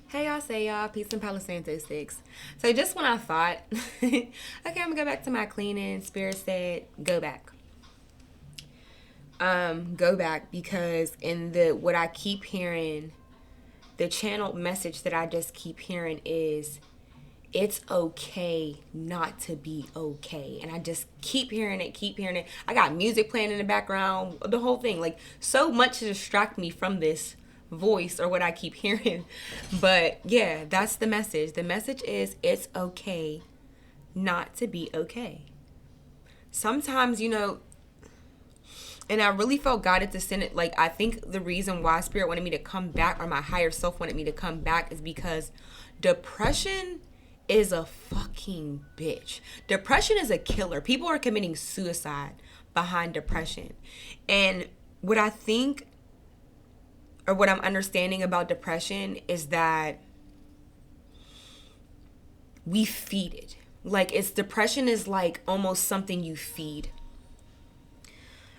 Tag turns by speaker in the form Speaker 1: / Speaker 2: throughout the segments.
Speaker 1: Hey y'all, say y'all, peace and Palo Santo sticks. So just when I thought, okay, I'm gonna go back to my cleaning, Spirit said, go back. Go back because in the what I keep hearing, the channel message that I just keep hearing is it's okay not to be okay. And I just keep hearing it, keep hearing it. I got music playing in the background, the whole thing. Like so much to distract me from this voice or what I keep hearing. But yeah, that's the message. The message is it's okay not to be okay. Sometimes, and I really felt guided to send it. Like, I think the reason why Spirit wanted me to come back, or my higher self wanted me to come back, is because depression is a fucking bitch. Depression is a killer. People are committing suicide behind depression. And what I think, or what I'm understanding about depression, is that we feed it. Like, it's depression is like almost something you feed.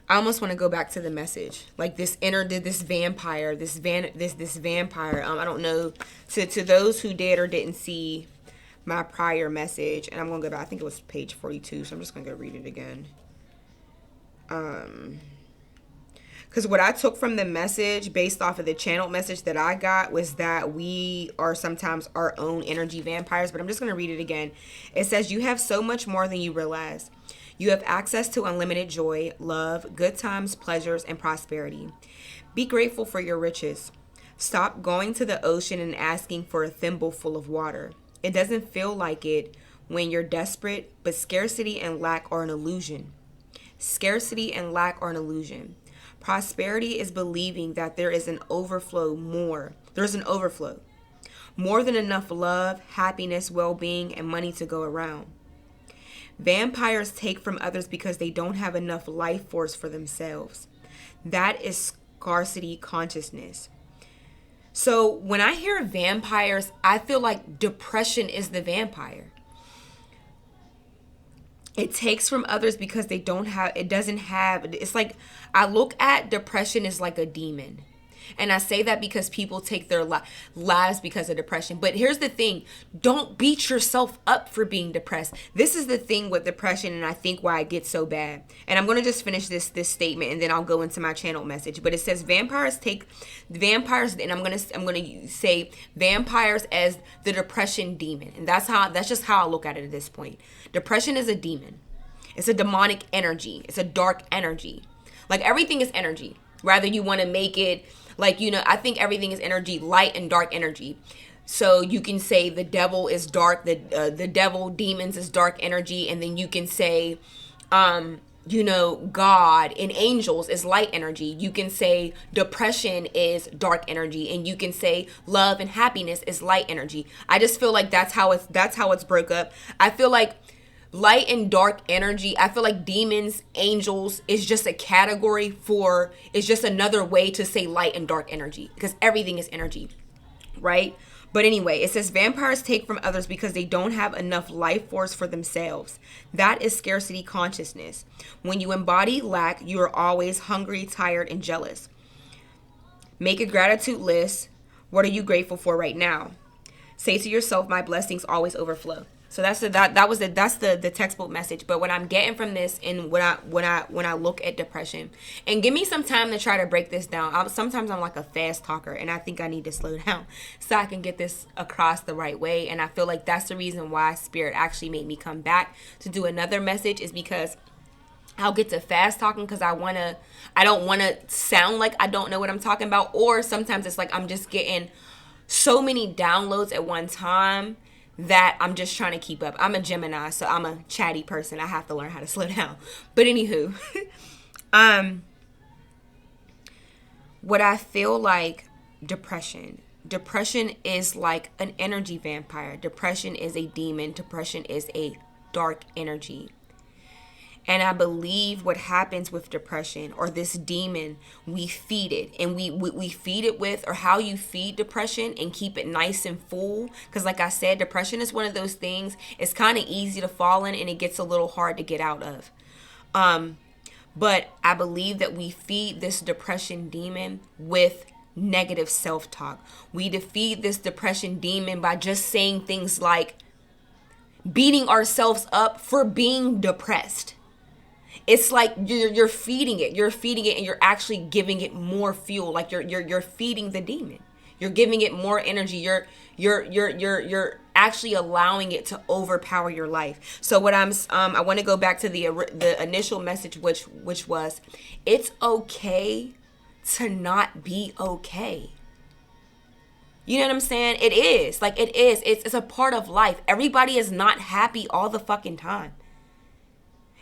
Speaker 1: I almost want to go back to the message, like this vampire, this vampire. I don't know, to those who did or didn't see my prior message, and I'm gonna go back. I think it was page 42, so I'm just gonna go read it again. Because what I took from the message, based off of the channeled message that I got, was that we are sometimes our own energy vampires. But I'm just gonna read it again. It says, "You have so much more than you realize. You have access to unlimited joy, love, good times, pleasures, and prosperity. Be grateful for your riches. Stop going to the ocean and asking for a thimble full of water. It doesn't feel like it when you're desperate, but scarcity and lack are an illusion. Scarcity and lack are an illusion. Prosperity is believing that there is an overflow more. There's an overflow. More than enough love, happiness, well-being, and money to go around. Vampires take from others because they don't have enough life force for themselves. That is scarcity consciousness." So when I hear vampires, I feel like depression is the vampire. It takes from others because it's like, I look at depression as like a demon. And I say that because people take their lives because of depression. But here's the thing. Don't beat yourself up for being depressed. This is the thing with depression, and I think why it gets so bad. And I'm going to just finish this statement, and then I'll go into my channel message. But it says vampires, and I'm going to say vampires as the depression demon. And that's just how I look at it at this point. Depression is a demon. It's a demonic energy. It's a dark energy. Like, everything is energy. Rather you want to make it like, I think everything is energy, light and dark energy. So you can say the devil is dark, the devil, demons is dark energy, and then you can say, God and angels is light energy. You can say depression is dark energy, and you can say love and happiness is light energy. I just feel like that's how it's broke up. I feel like light and dark energy, I feel like demons, angels is just a category it's just another way to say light and dark energy, because everything is energy, right? But anyway, it says vampires take from others because they don't have enough life force for themselves. That is scarcity consciousness. When you embody lack, you are always hungry, tired, and jealous. Make a gratitude list. What are you grateful for right now? Say to yourself, my blessings always overflow. So that's the textbook message. But what I'm getting from this, and when I look at depression, and give me some time to try to break this down. Sometimes I'm like a fast talker, and I think I need to slow down so I can get this across the right way. And I feel like that's the reason why Spirit actually made me come back to do another message, is because I'll get to fast talking because I don't want to sound like I don't know what I'm talking about. Or sometimes it's like I'm just getting so many downloads at one time that I'm just trying to keep up. I'm a Gemini, so I'm a chatty person. I have to learn how to slow down. But anywho, what I feel like depression is like an energy vampire. Depression is a demon. Depression is a dark energy. And I believe what happens with depression, or this demon, we feed it. And we feed it with, or how you feed depression and keep it nice and full. Because like I said, depression is one of those things, it's kind of easy to fall in, and it gets a little hard to get out of. But I believe that we feed this depression demon with negative self-talk. We defeat this depression demon by just saying things like beating ourselves up for being depressed. It's like you're feeding it. You're feeding it and you're actually giving it more fuel. Like you're feeding the demon. You're giving it more energy. You're actually allowing it to overpower your life. So what I want to go back to the initial message, which was, it's okay to not be okay. You know what I'm saying? It is. Like, it is. It's a part of life. Everybody is not happy all the fucking time.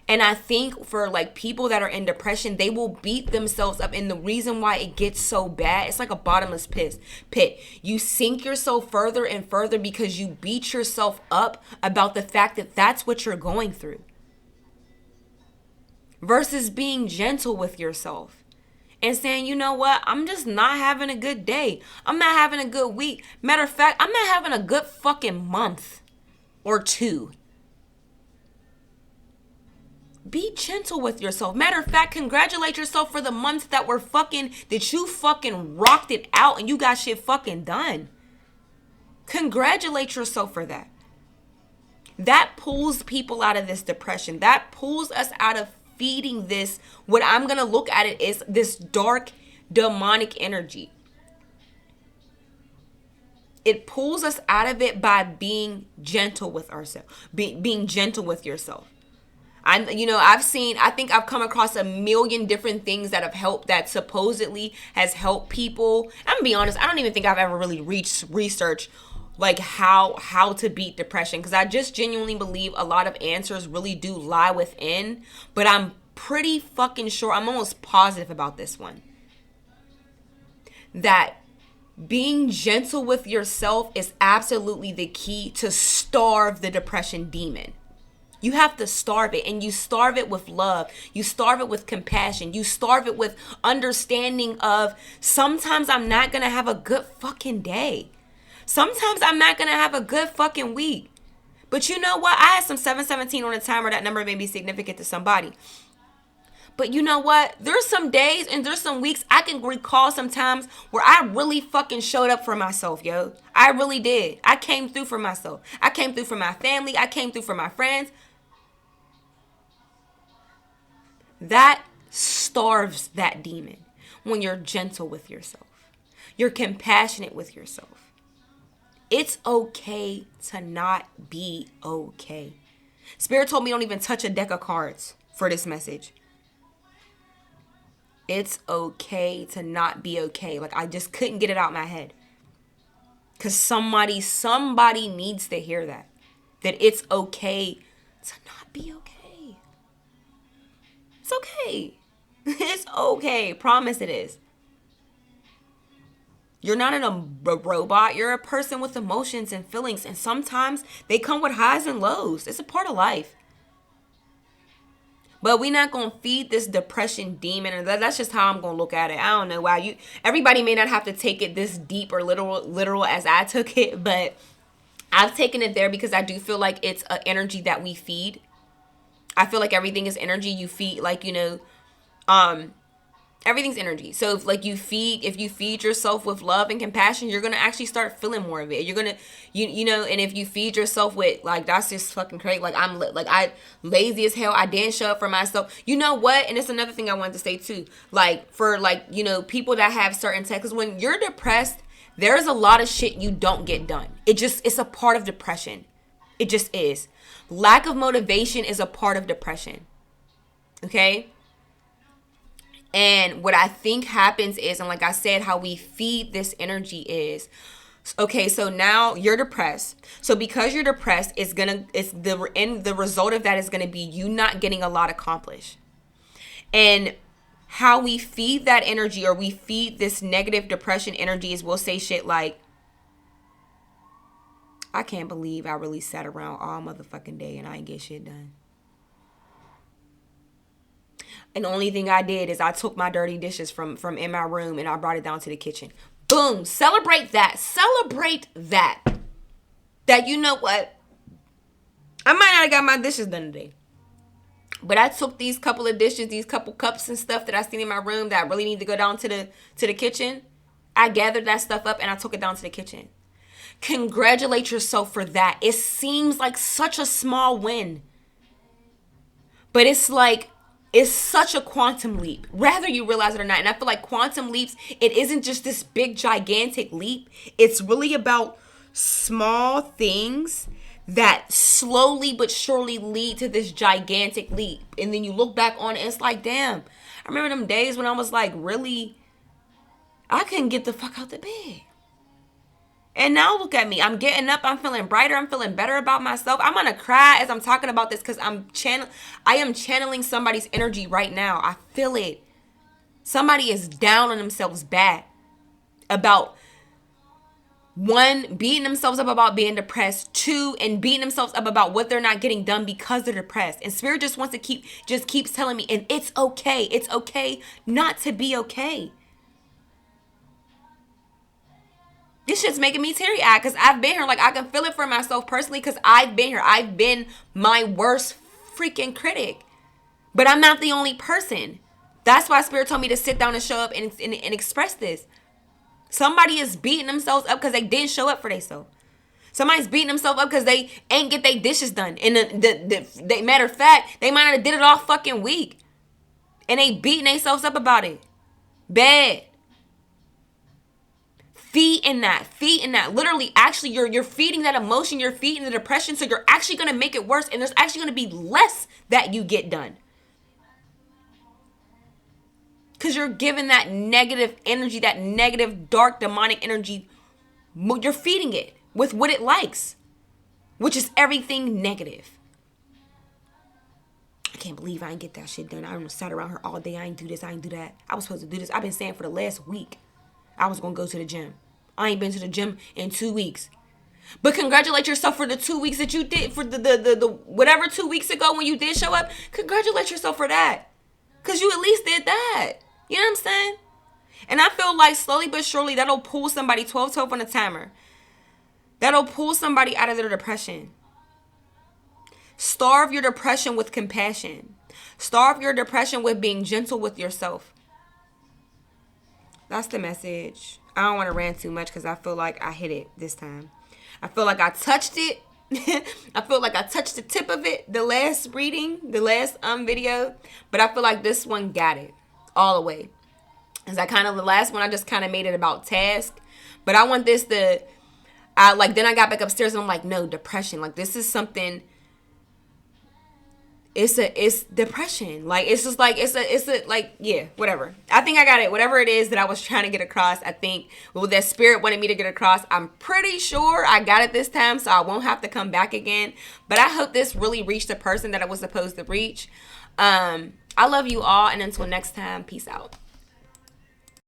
Speaker 1: And I think for like people that are in depression, they will beat themselves up. And the reason why it gets so bad, it's like a bottomless pit. You sink yourself further and further because you beat yourself up about the fact that that's what you're going through. Versus being gentle with yourself and saying, you know what, I'm just not having a good day. I'm not having a good week. Matter of fact, I'm not having a good fucking month or two. Be gentle with yourself. Matter of fact, congratulate yourself for the months that you fucking rocked it out and you got shit fucking done. Congratulate yourself for that. That pulls people out of this depression. That pulls us out of feeding this, what I'm going to look at it is this dark, demonic energy. It pulls us out of it by being gentle with ourselves, being gentle with yourself. I think I've come across a million different things that have helped, that supposedly has helped people. I'm gonna be honest, I don't even think I've ever really researched like how to beat depression, because I just genuinely believe a lot of answers really do lie within. But I'm pretty fucking sure, I'm almost positive about this one, that being gentle with yourself is absolutely the key to starve the depression demon. You have to starve it, and you starve it with love. You starve it with compassion. You starve it with understanding of, sometimes I'm not going to have a good fucking day. Sometimes I'm not going to have a good fucking week. But you know what? I had some 717 on the timer. That number may be significant to somebody. But you know what? There's some days and there's some weeks I can recall sometimes where I really fucking showed up for myself, yo. I really did. I came through for myself. I came through for my family. I came through for my friends. That starves that demon when you're gentle with yourself. You're compassionate with yourself. It's okay to not be okay. Spirit told me don't even touch a deck of cards for this message. It's okay to not be okay. Like, I just couldn't get it out my head. Because somebody needs to hear that. That it's okay to not be okay. It's okay. It's okay. Promise it is. You're not a robot. You're a person with emotions and feelings. And sometimes they come with highs and lows. It's a part of life. But we're not going to feed this depression demon. And that's just how I'm going to look at it. I don't know why. Everybody may not have to take it this deep or literal as I took it. But I've taken it there because I do feel like it's an energy that we feed. I feel like everything is energy. You feed, like, everything's energy. So if you feed yourself with love and compassion, you're going to actually start feeling more of it. You're going to, and if you feed yourself with, like, that's just fucking crazy. Like, I lazy as hell. I didn't show up for myself. You know what? And it's another thing I wanted to say too. Like, for people that have certain tech, because when you're depressed, there's a lot of shit you don't get done. It's a part of depression. It just is. Lack of motivation is a part of depression. Okay? And what I think happens is, and like I said, how we feed this energy is, okay, so now you're depressed. So because you're depressed, the result of that is gonna be you not getting a lot accomplished. And how we feed that energy, or we feed this negative depression energy, is we'll say shit like, I can't believe I really sat around all motherfucking day and I ain't get shit done. And the only thing I did is I took my dirty dishes from in my room and I brought it down to the kitchen. Boom. Celebrate that. Celebrate that. That, you know what? I might not have got my dishes done today. But I took these couple of dishes, these couple cups and stuff that I seen in my room that I really need to go down to the kitchen. I gathered that stuff up and I took it down to the kitchen. Congratulate yourself for that. It seems like such a small win, but it's like, it's such a quantum leap, whether you realize it or not. And I feel like quantum leaps, it isn't just this big, gigantic leap. It's really about small things that slowly but surely lead to this gigantic leap. And then you look back on it, it's like, damn, I remember them days when I was like, really, I couldn't get the fuck out the bed. And now look at me. I'm getting up. I'm feeling brighter. I'm feeling better about myself. I'm going to cry as I'm talking about this because I am channeling somebody's energy right now. I feel it. Somebody is down on themselves bad about, one, beating themselves up about being depressed. Two, and beating themselves up about what they're not getting done because they're depressed. And Spirit just wants to keeps telling me, and it's okay. It's okay not to be okay. This shit's making me teary-eyed because I've been here. Like, I can feel it for myself personally because I've been here. I've been my worst freaking critic. But I'm not the only person. That's why Spirit told me to sit down and show up and express this. Somebody is beating themselves up because they didn't show up for themselves. Somebody's beating themselves up because they ain't get their dishes done. And the matter of fact, they might not have did it all fucking week. And they beating themselves up about it. Bad. Feeding that. Literally, actually, you're feeding that emotion. You're feeding the depression. So you're actually going to make it worse. And there's actually going to be less that you get done. Because you're giving that negative energy, that negative, dark, demonic energy. You're feeding it with what it likes, which is everything negative. I can't believe I ain't get that shit done. I almost sat around her all day. I ain't do this. I ain't do that. I was supposed to do this. I've been saying for the last week I was going to go to the gym. I ain't been to the gym in 2 weeks. But congratulate yourself for the 2 weeks that you did, for the whatever 2 weeks ago when you did show up. Congratulate yourself for that. Because you at least did that. You know what I'm saying? And I feel like slowly but surely that'll pull somebody, 12-12 on the timer. That'll pull somebody out of their depression. Starve your depression with compassion. Starve your depression with being gentle with yourself. That's the message. I don't want to rant too much because I feel like I hit it this time. I feel like I touched it. I feel like I touched the tip of it, the last reading, the last video. But I feel like this one got it all the way. Because the last one, I just kind of made it about task. But I want this then I got back upstairs and I'm like, no, depression. Like, this is something. It's depression. Like, it's just like, yeah, whatever. I think I got it. Whatever it is that I was trying to get across, I think what that Spirit wanted me to get across, I'm pretty sure I got it this time, so I won't have to come back again. But I hope this really reached the person that I was supposed to reach. I love you all, and until next time, peace out.